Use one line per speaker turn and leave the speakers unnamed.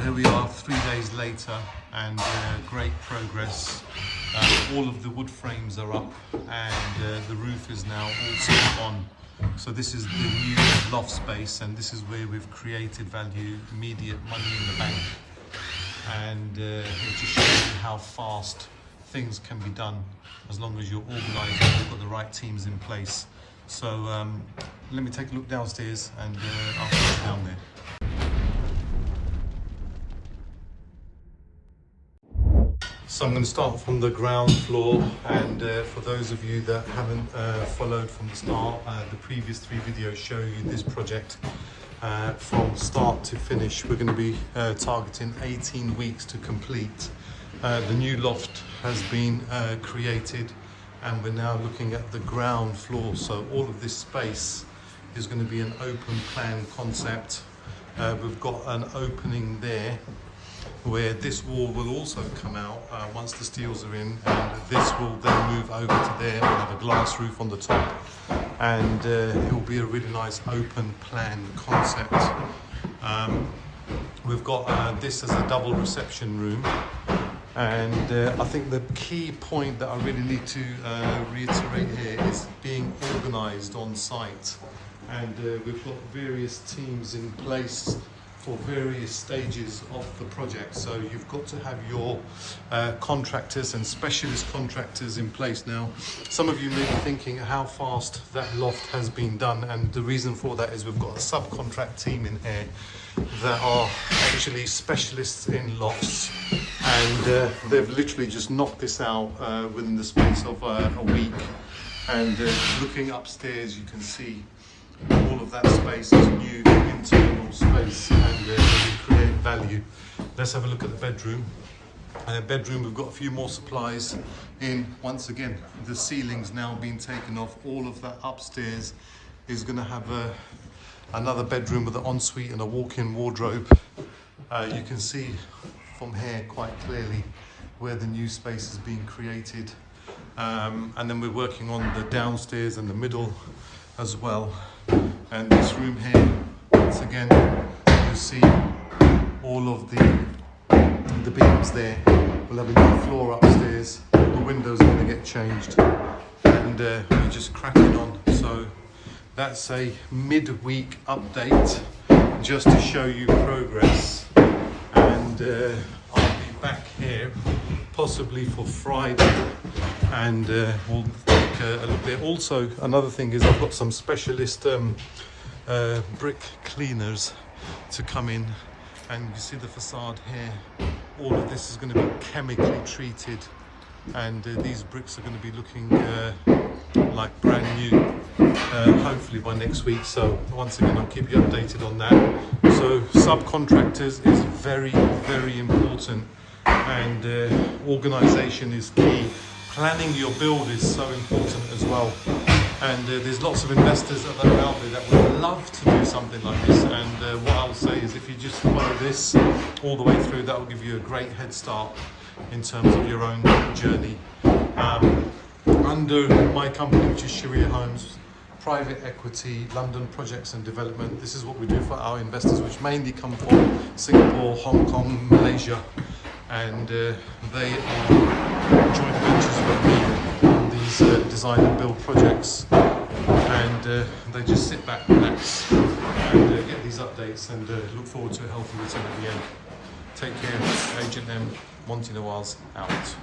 here we are 3 days later, and great progress. All of the wood frames are up, and the roof is now also on. So this is the new loft space, and this is where we've created value, immediate money in the bank, and it just shows you how fast things can be done as long as you're organised and you've got the right teams in place. So let me take a look downstairs, and I'll put you down there. So I'm going to start from the ground floor, and for those of you that haven't followed from the start, the previous 3 videos show you this project from start to finish. We're going to be targeting 18 weeks to complete. The new loft has been created, and we're now looking at the ground floor. So all of this space is going to be an open plan concept. We've got an opening there where this wall will also come out once the steels are in, and this will then move over to there. We'll have a glass roof on the top, and it will be a really nice open plan concept. We've got this as a double reception room, and I think the key point that I really need to reiterate here is being organised on site, and we've got various teams in place for various stages of the project. So you've got to have your contractors and specialist contractors in place. Now, some of you may be thinking how fast that loft has been done, and the reason for that is we've got a subcontract team in here that are actually specialists in lofts, and they've literally just knocked this out within the space of a week. And looking upstairs, you can see all of that space is new internal space, and we create value. Let's have a look at the bedroom. Bedroom, we've got a few more supplies in. Once again, the ceiling's now been taken off. All of that upstairs is going to have another bedroom with an ensuite and a walk-in wardrobe. You can see from here quite clearly where the new space is being created. And then we're working on the downstairs and the middle as well. And this room here, once again, you see all of the beams there. We'll have a new floor upstairs. The windows are going to get changed, and we're just cracking on. So that's a mid-week update just to show you progress, and I'll be back here possibly for Friday, and we'll take a little bit. Also, another thing is I've got some specialist brick cleaners to come in, and you see the facade here. All of this is going to be chemically treated, and these bricks are going to be looking like brand new, hopefully by next week. So once again, I'll keep you updated on that. So subcontractors is very, very important, and organisation is key. Planning your build is so important as well, and there's lots of investors that are out there that would love to do something like this, and what I'll say is if you just follow this all the way through, that will give you a great head start in terms of your own journey. Under my company, which is SHARIA Homes, private equity, London projects and development, this is what we do for our investors, which mainly come from Singapore, Hong Kong, Malaysia, and they are joint ventures with me on these design and build projects, and they just sit back, relax, and get these updates, and look forward to a healthy return at the end. Take care. Agent M, Monty Nawaz, out.